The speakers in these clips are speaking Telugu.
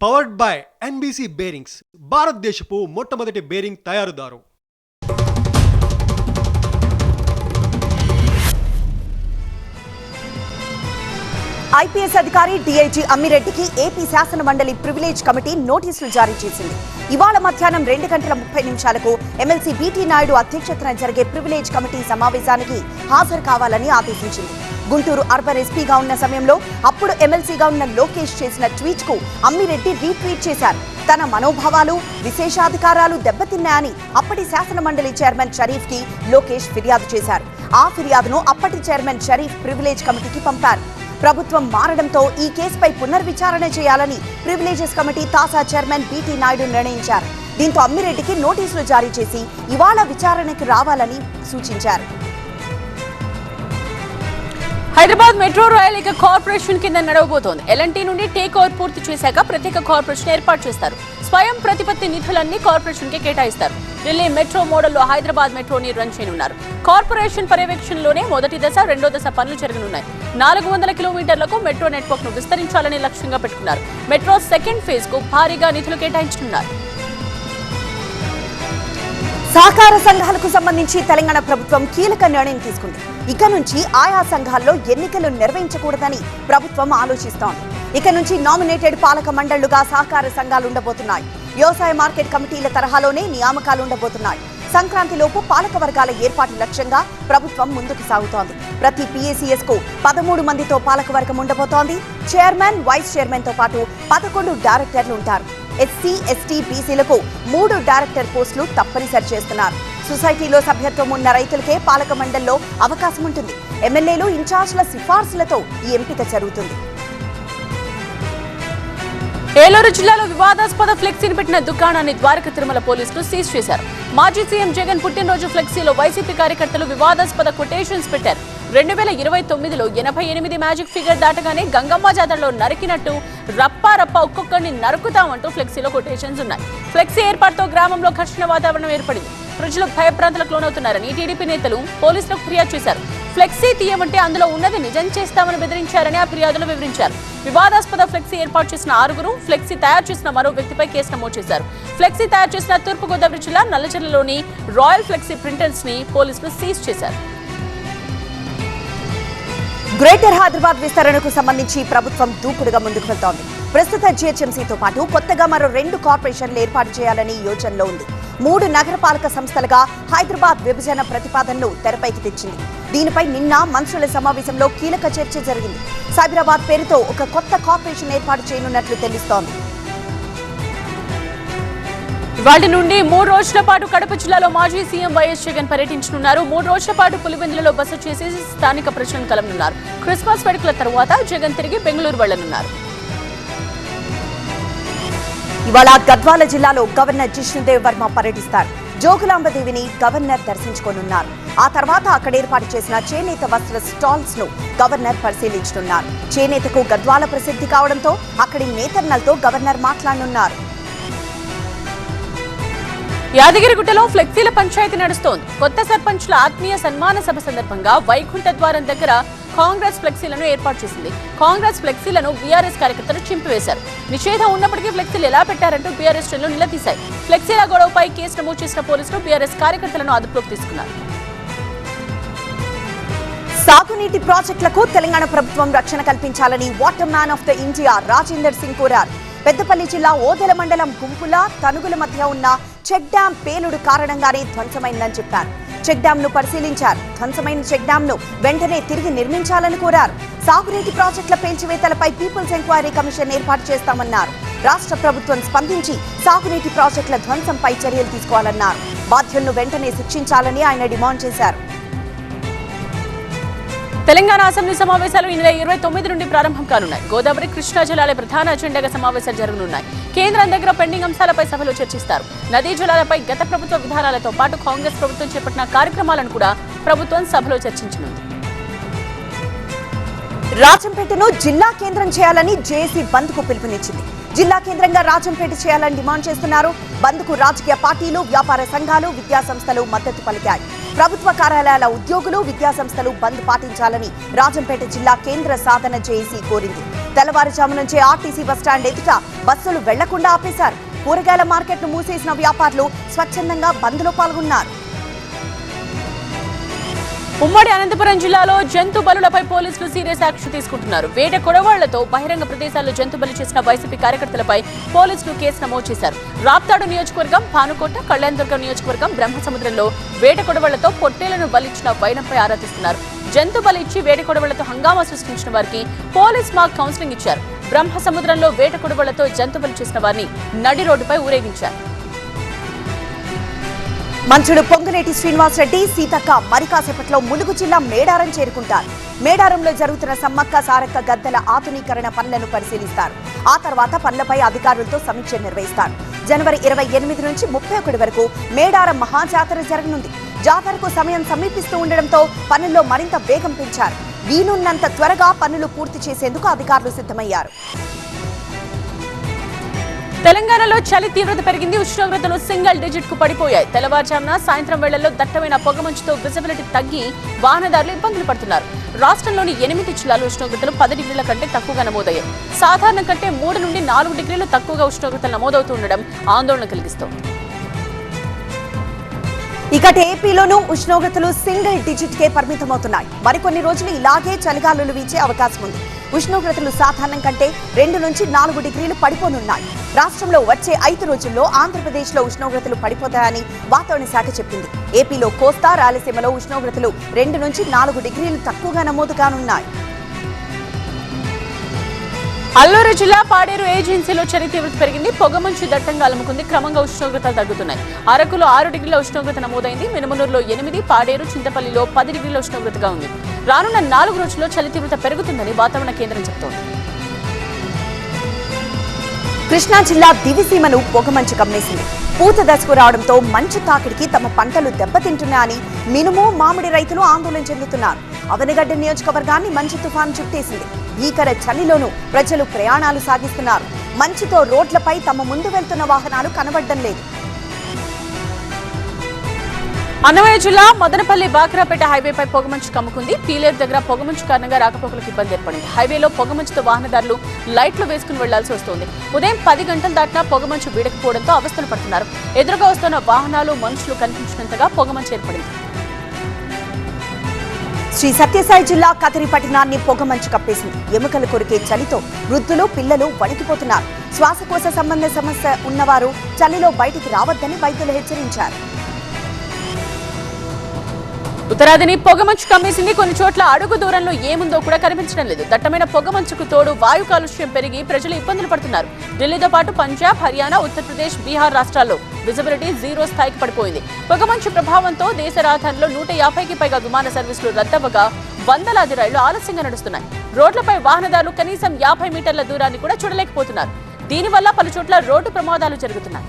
పవర్డ్ బై ఎన్బీసీ బేరింగ్స్, భారతదేశపు మొట్టమొదటి బేరింగ్ తయారుదారు. ఐపీఎస్ అధికారి డీఐజీ అమ్మిరెడ్డికి ఏపీ శాసన మండలి ప్రివిలేజ్ కమిటీ నోటీసులు జారీ చేసింది. ఇవాళ మధ్యాహ్నం 2:30 ఎమ్మెల్సీ బీటీ నాయుడు అధ్యక్షతన జరిగే ప్రివిలేజ్ కమిటీ సమావేశానికి హాజరు కావాలని ఆదేశించింది. గుంటూరు అర్బన్ ఎస్పీగా ఉన్న సమయంలో అప్పుడు ఎమ్మెల్సీగా ఉన్న లోకేష్ చేసిన ట్వీట్ కు అమ్మిరెడ్డి రీట్వీట్ చేశారు. తన మనోభావాలు, విశేషాధికారాలు దెబ్బతిన్నాయని అప్పటి శాసన మండలి చైర్మన్ షరీఫ్ కి లోకేష్ ఫిర్యాదు చేశారు. ఆ ఫిర్యాదును అప్పటి చైర్మన్ షరీఫ్ ప్రివిలేజ్ కమిటీకి పంపారు. ప్రభుత్వం మారడంతో ఈ కేసుపై పునర్విచారణ చేయాలని ప్రివిలేజెస్ కమిటీ తాజా చైర్మన్ బీటీ నాయుడు నిర్ణయించారు. దీంతో అమ్మిరెడ్డికి నోటీసులు జారీ చేసి ఇవాళ విచారణకి రావాలని సూచించారు. హైదరాబాద్ మెట్రో రైల్ ఇక కార్పొరేషన్ కింద నడవబోతోంది. ఎల్ఎన్టీ నుండి టేక్ ఓవర్ పూర్తి చేశాక ప్రత్యేక కార్పొరేషన్ ఏర్పాటు చేస్తారు. స్వయం ప్రతిపత్తి నిధులన్నీ కార్పొరేషన్ కి కేటాయిస్తారు. ఢిల్లీ మెట్రో మోడల్లో హైదరాబాద్ మెట్రోని రన్ చేయనున్నారు. కార్పొరేషన్ పర్యవేక్షణలోనే మొదటి దశ, రెండో దశ పనులు జరగనున్నాయి. 400 కిలోమీటర్లకు మెట్రో నెట్వర్క్ ను విస్తరించాలని లక్ష్యంగా పెట్టుకున్నారు. మెట్రో సెకండ్ ఫేజ్ కు భారీగా నిధులు కేటాయించనున్నారు. సహకార సంఘాలకు సంబంధించి తెలంగాణ ప్రభుత్వం కీలక నిర్ణయం తీసుకుంది. ఇక నుంచి ఆయా సంఘాల్లో ఎన్నికలు నిర్వహించకూడదని ప్రభుత్వం ఆలోచిస్తోంది. ఇక నుంచి నామినేటెడ్ పాలక మండళ్లుగా సహకార సంఘాలు ఉండబోతున్నాయి. వ్యవసాయ మార్కెట్ కమిటీల తరహాలోనే నియామకాలు ఉండబోతున్నాయి. సంక్రాంతిలోపు పాలక వర్గాల ఏర్పాటు లక్ష్యంగా ప్రభుత్వం ముందుకు సాగుతోంది. ప్రతి పీఏసీఎస్ కు 13 మందితో పాలక వర్గం ఉండబోతోంది. చైర్మన్, వైస్ చైర్మన్ తో పాటు 11 డైరెక్టర్లు ఉంటారు. ఎస్సీ, ఎస్టీ, బీసీలకు 3 డైరెక్టర్ పోస్టులు తప్పనిసరి చేస్తున్నారు. సొసైటీలో సభ్యత్వం ఉన్న రైతులకే పాలక మండలిలో అవకాశం ఉంటుంది. ఎమ్మెల్యేలు, ఇన్ఛార్జ్ల సిఫార్సులతో ఈ ఎంపిక జరుగుతుంది. ఏలూరు జిల్లాలో వివాదాస్పద ఫ్లెక్సీని పెట్టిన దుకాణాన్ని ద్వారక తిరుమల పోలీసులు సీజ్ చేశారు. మాజీ సీఎం జగన్ పుట్టినరోజు ఫ్లెక్సీలో వైసీపీ కార్యకర్తలు వివాదాస్పద కొటేషన్స్ పెట్టారు. 2029లో 88 మ్యాజిక్ ఫిగర్ దాటగానే గంగమ్మ జాతరలో నరికినట్టు రప్పా ఒక్కొక్కరిని నరుకుతామంటూ ఫ్లెక్సీలో కొటేషన్స్ ఉన్నాయి. ఫ్లెక్సీ ఏర్పాటుతో గ్రామంలో ఘర్షణ వాతావరణం ఏర్పడింది. ప్రజలు భయభ్రాంతులకు లోనవుతున్నారని టీడీపీ నేతలు పోలీసులకు ఫిర్యాదు చేశారు. ఫ్లెక్సీ తీయమంటే అందులో ఉన్నది నిజం చేస్తామని బెదిరించారని ఆ ఫిర్యాదులో వివరించారు. వివాదాస్పద ఫ్లెక్సీ ఏర్పాటు చేసిన 6, ఫ్లెక్సీ తయారు చేసిన మరో వ్యక్తిపై కేసు నమోదు చేశారు. ఫ్లెక్సీ తయారు చేసిన తూర్పుగోదావరి జిల్లా నల్లజర్లలోని రాయల్ ఫ్లెక్సీ ప్రింటర్స్ ని పోలీసులు సీజ్ చేశారు. గ్రేటర్ హైదరాబాద్ విస్తరణకు సంబంధించి ప్రభుత్వం దూకుడుగా ముందుకు వెళ్తోంది. ప్రస్తుత జీహెచ్ఎంసీతో పాటు కొత్తగా మరో 2 కార్పొరేషన్లు ఏర్పాటు చేయాలని యోచనలో ఉంది. 3 నగరపాలక సంస్థలుగా హైదరాబాద్ విభజన ప్రతిపాదనను తెరపైకి తెచ్చింది. దీనిపై నిన్న మంత్రుల సమావేశంలో కీలక చర్చ జరిగింది. సైబరాబాద్ పేరుతో ఒక కొత్త కార్పొరేషన్ ఏర్పాటు చేయనున్నట్లు తెలుస్తోంది. ఇవాళ నుండి 3 రోజుల పాటు కడప జిల్లాలో మాజీ సీఎం వైఎస్ జగన్ పర్యటించనున్నారు. 3 రోజుల పాటు పులివెందులలో బస చేసి స్థానిక ప్రజలను కలవనున్నారు. క్రిస్మస్ వేడుకల తర్వాత జగన్ తిరిగి బెంగళూరు వెళ్లనున్నారు. ఇవాళ గద్వాల జిల్లాలో గవర్నర్ జిష్ణుదేవ్ వర్మ పర్యటిస్తారు. జోగులాంబదేవిని గవర్నర్ దర్శించుకోనున్నారు. ఆ తర్వాత అక్కడ ఏర్పాటు చేసిన చేనేత వస్త్ర స్టాల్స్ ను గవర్నర్ పరిశీలించనున్నారు. చేనేతకు గద్వాల ప్రసిద్ధి కావడంతో అక్కడి నేతన్నలతో గవర్నర్ మాట్లాడనున్నారు. యాదగిరిగుట్టలో ఫ్లెక్సీల పంచాయతీ నడుస్తోంది. కొత్త సర్పంచ్ల ఆత్మీయ సన్మాన సభ సందర్భంగా వైకుంఠ ద్వారం దగ్గర కాంగ్రెస్ ఫ్లెక్సీలను ఏర్పాటు చేసింది. కాంగ్రెస్ ఫ్లెక్సీలను బీఆర్ఎస్ కార్యకర్తలు చింపివేశారు. నిషేధం ఉన్నప్పటికీ ఫ్లెక్సీలు ఎలా పెట్టారంటూ బీఆర్ఎస్ శ్రేణులు నిలదీశాయి. ఫ్లెక్సీల గొడవపై కేసు నమోదు చేసిన పోలీసులు బీఆర్ఎస్ కార్యకర్తలను అదుపులోకి తీసుకున్నారు. సాగునీటి ప్రాజెక్టులకు తెలంగాణ ప్రభుత్వం రక్షణ కల్పించాలని water man of the India Rajender Singh కోరారు. పెద్దపల్లి జిల్లా ఓదెల మండలం గుంపుల, తనుగుల మధ్య ఉన్న చెక్ డ్యాం పేలుడు కారణంగానే ధ్వంసమైందని చెప్పారు. చెక్ డ్యాం ను పరిశీలించారు. ధ్వంసమైన చెక్ డ్యాం ను వెంటనే తిరిగి నిర్మించాలని కోరారు. సాగునీటి ప్రాజెక్టుల పేల్చివేతలపై పీపుల్స్ ఎంక్వైరీ కమిషన్ ఏర్పాటు చేస్తామన్నారు. రాష్ట్ర ప్రభుత్వం స్పందించి సాగునీటి ప్రాజెక్టుల ధ్వంసంపై చర్యలు తీసుకోవాలన్నారు. బాధ్యులను వెంటనే శిక్షించాలని ఆయన డిమాండ్ చేశారు. తెలంగాణ అసెంబ్లీ సమావేశాలు ఈ నెల 29 నుండి ప్రారంభం కానున్నాయి. గోదావరి, కృష్ణా జలాల ప్రధాన అజెండాగా సమావేశాలు జరగనున్నాయి. కేంద్రం దగ్గర పెండింగ్ అంశాలపై సభలో చర్చిస్తారు. నదీ జలాలపై గత ప్రభుత్వ విధానాలతో పాటు కాంగ్రెస్ ప్రభుత్వం చేపట్టిన కార్యక్రమాలను కూడా ప్రభుత్వం సభలో చర్చించనుంది. రాజంపేటను జిల్లా కేంద్రం చేయాలని జేఏసీ బంద్ కు పిలుపునిచ్చింది. జిల్లా కేంద్రంగా రాజంపేట చేయాలని డిమాండ్ చేస్తున్నారు. బంద్ కు రాజకీయ పార్టీలు, వ్యాపార సంఘాలు, విద్యా సంస్థలు మద్దతు పలికాయి. ప్రభుత్వ కార్యాలయాల ఉద్యోగులు, విద్యాసంస్థలు బంద్ పాటించాలని రాజంపేట జిల్లా కేంద్ర సాధన జేఏసీ కోరింది. తెల్లవారుజాము నుంచే ఆర్టీసీ బస్టాండ్ ఎదుట బస్సులు వెళ్లకుండా ఆపేశారు. కూరగాయల మార్కెట్ను మూసేసిన వ్యాపారులు స్వచ్ఛందంగా బంద్లో పాల్గొన్నారు. ఉమ్మడి అనంతపురం జిల్లాలో జంతు బలులపై పోలీసులు సీరియస్ యాక్షన్ తీసుకుంటున్నారు. వేట కొడవాళ్లతో బహిరంగ ప్రదేశాల్లో జంతు బలి చేసిన వైసీపీ కార్యకర్తలపై పోలీసులు కేసు నమోదు చేశారు. రాప్తాడు నియోజకవర్గం, భానుకోట, కళ్యాణదుర్గం నియోజకవర్గం బ్రహ్మసముద్రంలో వేట కొడవాళ్లతో పొట్టేలను బలిచ్చిన వైనంపై ఆరా తీస్తున్నారు. జంతు బలి ఇచ్చి వేట కొడవళ్లతో హంగామా సృష్టించిన వారికి పోలీస్ మాక్ కౌన్సిలింగ్ ఇచ్చారు. బ్రహ్మసముద్రంలో వేట కొడవళ్లతో జంతు బలి చేసిన వారిని నడి రోడ్డుపై ఊరేగించారు. మంత్రులు పొంగులేటి శ్రీనివాసరెడ్డి, సీతక్క మరికాసేపట్లో ములుగు జిల్లా మేడారం చేరుకుంటారు. మేడారంలో జరుగుతున్న సమ్మక్క సారక్క గద్దెల ఆధునీకరణ పనులను పరిశీలిస్తారు. ఆ తర్వాత పనులపై అధికారులతో సమీక్ష నిర్వహిస్తారు. జనవరి 28 నుంచి 31 వరకు మేడారం మహాజాతర జరగనుంది. జాతరకు సమయం సమీపిస్తూ ఉండడంతో పనుల్లో మరింత వేగం పెంచారు. వీలున్నంత త్వరగా పనులు పూర్తి చేసేందుకు అధికారులు సిద్ధమయ్యారు. తెలంగాణలో చలి తీవ్రత పెరిగింది. ఉష్ణోగ్రతలు సింగిల్ డిజిట్ కు పడిపోయాయి. తెల్లవారుజామున, సాయంత్రం వేళల్లో దట్టమైన పొగమంచుతో విజిబిలిటీ తగ్గి వాహనదారులు ఇబ్బందులు పడుతున్నారు. రాష్ట్రంలోని 8 జిల్లాలు ఉష్ణోగ్రతలు 10 డిగ్రీల కంటే తక్కువగా నమోదయ్యాయి. సాధారణం కంటే 3 నుండి 4 డిగ్రీలు తక్కువగా ఉష్ణోగ్రతలు నమోదవుతూ ఉండడం ఆందోళన కలిగిస్తోంది. ఇక ఏపీలోనూ ఉష్ణోగ్రతలు సింగిల్ డిజిట్ కే పరిమితమవుతున్నాయి. మరికొన్ని రోజులు ఇలాగే చలిగాలులు వీచే అవకాశం ఉంది. ఉష్ణోగ్రతలు సాధారణం కంటే 2 నుంచి 4 డిగ్రీలు పడిపోనున్నాయి. రాష్ట్రంలో వచ్చే 5 రోజుల్లో ఆంధ్రప్రదేశ్లో ఉష్ణోగ్రతలు పడిపోతాయని వాతావరణ శాఖ చెప్పింది. ఏపీలో కోస్తా, రాయలసీమలో ఉష్ణోగ్రతలు 2 నుంచి 4 డిగ్రీలు తక్కువగా నమోదు కానున్నాయి. అల్లూరు జిల్లా పాడేరు ఏజెన్సీలో చలి తీవ్రత పెరిగింది. పొగమంచు దట్టంగా అలుముకుంది. క్రమంగా ఉష్ణోగ్రతలు తగ్గుతున్నాయి. అరకులో 6 డిగ్రీల ఉష్ణోగ్రత నమోదైంది. మినుమనూరులో 8, పాడేరు, చింతపల్లిలో 10 డిగ్రీల ఉష్ణోగ్రతగా ఉంది. రానున్న 4 రోజుల్లో చలి తీవ్రత పెరుగుతుందని వాతావరణ కేంద్రం చెబుతోంది. కృష్ణా జిల్లా దివిసీమను పొగమంచు కమ్మేసింది. పూత దశకు రావడంతో మంచు తాకిడికి తమ పంటలు దెబ్బతింటున్నాయని మినుము, మామిడి రైతులు ఆందోళన చెందుతున్నారు. అవనిగడ్డ నియోజకవర్గాన్ని మంచు తుఫాను చుట్టేసింది. భీకర చలిలోనూ ప్రజలు ప్రయాణాలు సాగిస్తున్నారు. మంచుతో రోడ్లపై తమ ముందు వెళ్తున్న వాహనాలు కనబడడం లేదు. అన్నమయ్య జిల్లా మదనపల్లి బాక్రాపేట హైవేపై పొగమంచు కమ్ముకుంది. పీలేరు దగ్గర పొగమంచు కారణంగా రాకపోకలకు ఇబ్బంది ఏర్పడింది. హైవేలో పొగమంచుతో వాహనదారులు లైట్లు వేసుకుని వెళ్లాల్సి వస్తోంది. ఉదయం 10 గంటలు దాటినా పొగమంచు వీడకపోవడంతో అవస్థలు పడుతున్నారు. ఎదురుగా వస్తున్న వాహనాలు, మనుషులు కనిపించినంతగా పొగమంచు ఏర్పడింది. శ్రీ సత్యసాయి జిల్లా కతిరి పట్టణాన్ని పొగమంచు కప్పేసింది. ఎముకలు కొరికే చలితో వృద్ధులు, పిల్లలు వణికిపోతున్నారు. శ్వాసకోశ సంబంధ సమస్య ఉన్నవారు చలిలో బయటికి రావద్దని వైద్యులు హెచ్చరించారు. ఉత్తరాదిని పొగమంచు కమ్మేసింది. కొన్ని చోట్ల అడుగు దూరంలో ఏముందో కూడా కనిపించడం లేదు. దట్టమైన పొగమంచుకు తోడు వాయు కాలుష్యం పెరిగి ప్రజలు ఇబ్బందులు పడుతున్నారు. ఢిల్లీతో పాటు పంజాబ్, హర్యానా, ఉత్తరప్రదేశ్, బీహార్ రాష్ట్రాల్లో విజిబిలిటీ 0 స్థాయికి పడిపోయింది. పొగమంచు ప్రభావంతో దేశ రాజధానిలో 150కి పైగా విమాన సర్వీసులు రద్దవగా వందలాది రైళ్లు ఆలస్యంగా నడుస్తున్నాయి. రోడ్లపై వాహనదారులు కనీసం 50 మీటర్ల దూరాన్ని కూడా చూడలేకపోతున్నారు. దీనివల్ల పలు చోట్ల రోడ్డు ప్రమాదాలు జరుగుతున్నాయి.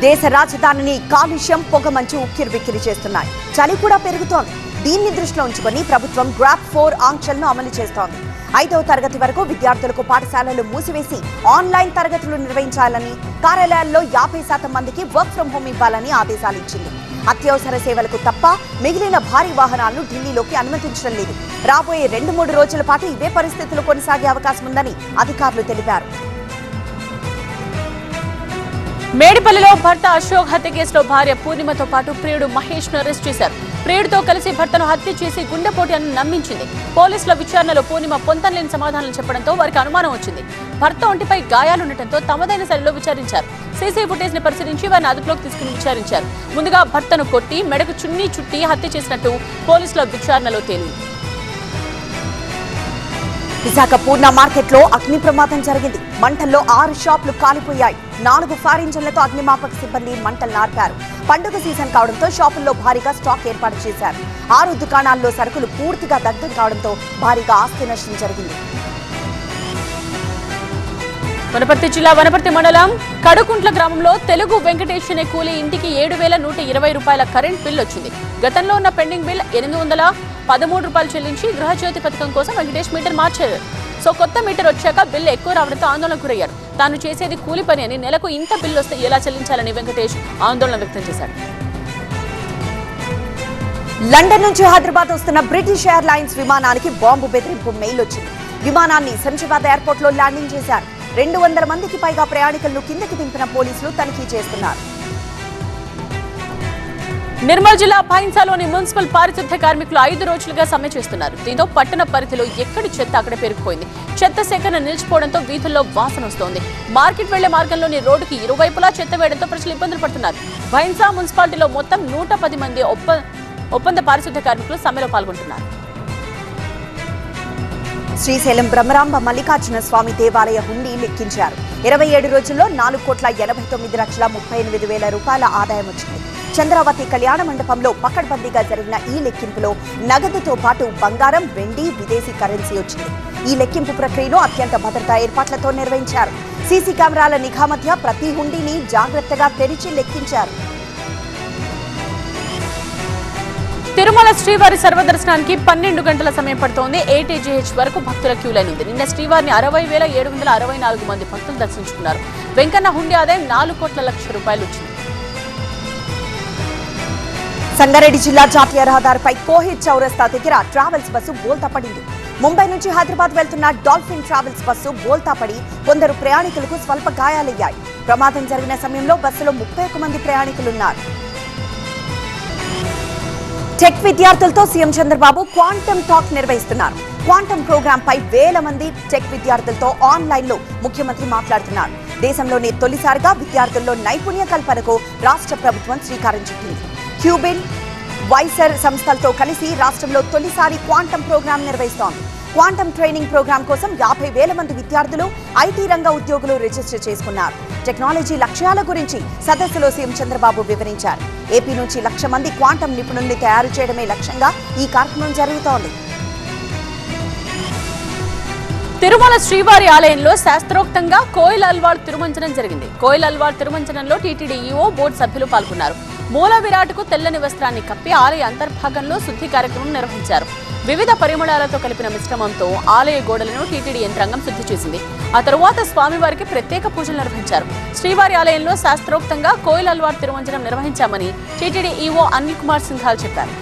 దేశ రాజధానిని కాలుష్యం, పొగమంచు ఉక్కిరిబిక్కిరి చేస్తున్నాయి. చలి కూడా పెరుగుతోంది. దీన్ని దృష్టిలో ఉంచుకొని ప్రభుత్వం గ్రాప్ 4 ఆంక్షలను అమలు చేస్తోంది. 5వ తరగతి వరకు విద్యార్థులకు పాఠశాలలు మూసివేసి ఆన్లైన్ తరగతులు నిర్వహించాలని, కార్యాలయాల్లో 50% మందికి వర్క్ ఫ్రం హోమ్ ఇవ్వాలని ఆదేశాలు ఇచ్చింది. అత్యవసర సేవలకు తప్ప మిగిలిన భారీ వాహనాలను ఢిల్లీలోకి అనుమతించడం లేదు. రాబోయే 2-3 రోజుల పాటు ఇవే పరిస్థితులు కొనసాగే అవకాశం ఉందని అధికారులు తెలిపారు. మేడిపల్లిలో భర్త అశోక్ హత్య కేసులో భార్య పూర్ణిమతో పాటు ప్రియుడు మహేష్ ను అరెస్ట్ చేశారు. ప్రియుడితో కలిసి భర్తను హత్య చేసి గుండెపోటు అని నమ్మించింది. పోలీసుల విచారణలో పూర్ణిమ పొంతనలేని సమాధానం చెప్పడంతో వారికి అనుమానం వచ్చింది. భర్త ఒంటిపై గాయాలుండటంతో తమదైన శైలిలో విచారించారు. సీసీ ఫుటేజ్ ని పరిశీలించి వారిని అదుపులోకి తీసుకుని విచారించారు. ముందుగా భర్తను కొట్టి మెడకు చున్నీ చుట్టి హత్య చేసినట్టు పోలీసుల విచారణలో తేలింది. విశాఖ పూర్ణ మార్కెట్లో అగ్ని ప్రమాదం జరిగింది. మంటల్లో 6 షాపులు కాలిపోయాయి. 4 ఫైర్ ఇంజన్లతో అగ్నిమాపక సిబ్బంది మంటలు నార్పారు. పండుగ సీజన్ కావడంతో షాపుల్లో భారీగా స్టాక్ ఏర్పాటు చేశారు. 6 దుకాణాల్లో సరుకులు పూర్తిగా దగ్ధం కావడంతో భారీగా ఆస్తి నష్టం జరిగింది. వనపర్తి జిల్లా వనపర్తి మండలం కడుకుంట్ల గ్రామంలో తెలుగు వెంకటేష్ అనే కూలీ ఇంటికి 7,120 రూపాయల కరెంట్ బిల్ వచ్చింది. గతంలో ఉన్న పెండింగ్ బిల్ 813 రూపాయలు చెల్లించి గృహజ్యోతి పథకం కోసం వెంకటేష్ మీటర్ మార్చారు. సో కొత్త మీటర్ వచ్చాక బిల్లు ఎక్కువ రావడంతో ఆందోళనకు గురయ్యారు. తాను చేసేది కూలి పని అని నెలకు ఇంత బిల్లు వస్తే ఎలా చెల్లించాలని వెంకటేష్ ఆందోళన వ్యక్తం చేశాడు. లండన్ నుంచి హైదరాబాద్ వస్తున్న బ్రిటిష్ ఎయిర్లైన్స్ విమానానికి బాంబు బెదిరింపు మెయిల్ వచ్చింది. విమానాన్ని శంషాబాద్ ఎయిర్పోర్ట్ లో ల్యాండింగ్ చేశారు. 200 మందికి పైగా ప్రయాణికులను కిందకి దింపిన పోలీసులు తనిఖీ చేస్తున్నారు. నిర్మల్ జిల్లా భైన్సాలోని మున్సిపల్ పారిశుద్ధ్య కార్మికులు 5 రోజులుగా సమ్మె చేస్తున్నారు. దీంతో పట్టణ పరిధిలో ఎక్కడి చెత్త అక్కడే పేరుకుపోయింది. చెత్త సేకరణ నిలిచిపోవడంతో వీధుల్లో వాసన వస్తోంది. మార్కెట్ వెళ్లే మార్గంలోని రోడ్డుకి ఇరువైపులా చెత్త వేయడంతో ప్రజలు ఇబ్బందులు పడుతున్నారు. భైన్సా మున్సిపాలిటీలో మొత్తం 110 మంది ఒప్పంద పారిశుద్ధ్య కార్మికులు సమ్మెలో పాల్గొంటున్నారు. శ్రీశైలం బ్రహ్మరాంబ మల్లికార్జున స్వామి దేవాలయ హుండీ లెక్కించారు. 27 రోజుల్లో 4,89,38,000 రూపాయల ఆదాయం వచ్చింది. చంద్రావతి కళ్యాణ మండపంలో పకడ్బందీగా జరిగిన ఈ లెక్కింపులో నగదుతో పాటు బంగారం, వెండి, విదేశీ కరెన్సీ వచ్చింది. ఈ లెక్కింపు ప్రక్రియను అత్యంత భద్రతా ఏర్పాట్లతో నిర్వహించారు. సీసీ కెమెరాల నిఘా మధ్య ప్రతి హుండీని జాగ్రత్తగా తెరిచి లెక్కించారు. తిరుమల శ్రీవారి సర్వదర్శనానికి 12 గంటల సమయం పడుతోంది. ఏటీజీహెచ్ వరకు భక్తుల క్యూ లైన్ ఉంది. నిన్న శ్రీవారిని 60,764 మంది భక్తులు దర్శించుకున్నారు. వెంకన్న హుండీ ఆదాయం 4 కోట్ల లక్ష రూపాయలు వచ్చింది. సంగారెడ్డి జిల్లా జాతీయ రహదారిపై కోహిర్ చౌరస్తా దగ్గర ట్రావెల్స్ బస్సు బోల్తా పడింది. ముంబై నుంచి హైదరాబాద్ వెళ్తున్న డాల్ఫిన్ ట్రావెల్స్ బస్సు బోల్తా పడి కొందరు ప్రయాణికులకు స్వల్ప గాయాలయ్యాయి. ప్రమాదం జరిగిన సమయంలో బస్సులో 31 మంది ప్రయాణికులున్నారు. టెక్ విద్యార్థులతో సీఎం చంద్రబాబు క్వాంటమ్ టాక్ నిర్వహిస్తున్నారు. క్వాంటమ్ ప్రోగ్రామ్ పై వేల మంది టెక్ విద్యార్థులతో ఆన్లైన్ లో ముఖ్యమంత్రి మాట్లాడుతున్నారు. దేశంలోనే తొలిసారిగా విద్యార్థుల్లో నైపుణ్య కల్పనకు రాష్ట్ర ప్రభుత్వం శ్రీకారం చుట్టింది. క్యూబిన్, వైసర్ సంస్థలతో కలిసి రాష్ట్రంలో తొలిసారి క్వాంటమ్ ప్రోగ్రామ్ నిర్వహిస్తోంది. క్వాంటమ్ ట్రైనింగ్ ప్రోగ్రామ్ కోసం 50,000 మంది విద్యార్థులు, ఐటీ రంగ ఉద్యోగులు రిజిస్టర్ చేసుకున్నారు. టెక్నాలజీ లక్ష్యాల గురించి సదస్సులో సీఎం చంద్రబాబు వివరించారు. ఏపీ నుంచి 1,00,000 మంది క్వాంటమ్ నిపుణుల్ని తయారు చేయడమే లక్ష్యంగా ఈ కార్యక్రమం జరుగుతోంది. తిరుమల శ్రీవారి ఆలయంలో శాస్త్రోక్తంగా కోయిల్ అల్వాల్ తిరుమంజనం జరిగింది. కోయిల్ అల్వాల్ తిరుమంజనంలో టీటీడీ ఈఓ బోర్డు సభ్యులు పాల్గొన్నారు. మూల విరాట్కు తెల్లని వస్త్రాన్ని కప్పి ఆలయ అంతర్భాగంలో శుద్ధి కార్యక్రమం నిర్వహించారు. వివిధ పరిమళాలతో కలిపిన మిశ్రమంతో ఆలయ గోడలను టీటీడీ యంత్రాంగం శుద్ధి చేసింది. ఆ తరువాత స్వామివారికి ప్రత్యేక పూజలు నిర్వహించారు. శ్రీవారి ఆలయంలో శాస్త్రోక్తంగా కోయిల్ అల్వాల్ తిరుమంజనం నిర్వహించామని టీటీడీ ఈఓ అనిల్ కుమార్ సింఘాల్ చెప్పారు.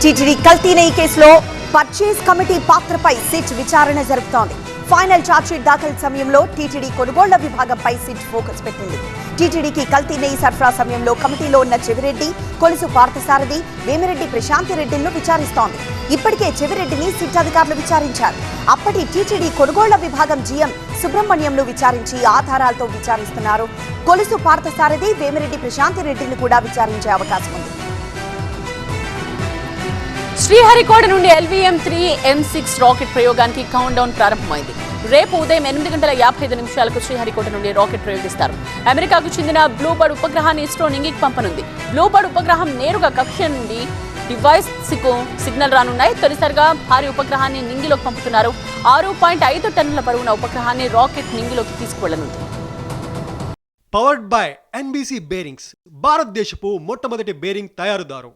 టీటీడీ కల్తీ నెయ్యి కేసులో పర్చేస్ కమిటీ పాత్రపై సిట్ విచారణ జరుపుతోంది. ఫైనల్ ఛార్జ్షీట్ దాఖలు సమయంలో టీటీడీ కొనుగోళ్ల విభాగంపై సిట్ ఫోకస్ పెట్టింది. టీటీడీకి కల్తీ నెయ్యి సరఫరా సమయంలో కమిటీలో ఉన్న చెవిరెడ్డి, కొలుసు పార్థసారథి, వేమిరెడ్డి ప్రశాంతి రెడ్డిలను విచారిస్తోంది. ఇప్పటికే చెవిరెడ్డిని సిట్ అధికారులు విచారించారు. అప్పటి టీటీడీ కొనుగోళ్ల విభాగం జీఎం సుబ్రహ్మణ్యంను విచారించి ఆధారాలతో విచారిస్తున్నారు. కొలుసు పార్థసారథి, వేమిరెడ్డి ప్రశాంతి రెడ్డిని కూడా విచారించే అవకాశం ఉంది. శ్రీహరికోట నుండి LVM-3 M6 రాకెట్ ప్రయోగానికి కౌంట్ డౌన్ ప్రారంభమైంది. రేపు ఉదయం 8:55 శ్రీహరికోట నుండి రాకెట్ ప్రయోగిస్తారు. అమెరికాకు చెందిన బ్లూబర్డ్ ఉపగ్రహాన్ని ఇస్రో నింగికి పంపనుంది. బ్లూబర్డ్ ఉపగ్రహం నేరుగా కక్ష నుండి డివైస్ కు సిగ్నల్ రానున్నాయి. తొలిసారిగా భారీ ఉపగ్రహాన్ని నింగిలోకి పంపుతున్నారు. 6.5 టన్నుల బరువున ఉపగ్రహాన్ని రాకెట్ నింగిలోకి తీసుకువెళ్లనుంది. పవర్డ్ బై NBC బేరింగ్స్, భారతదేశపు మొట్టమొదటి బేరింగ్ తయారుదారు.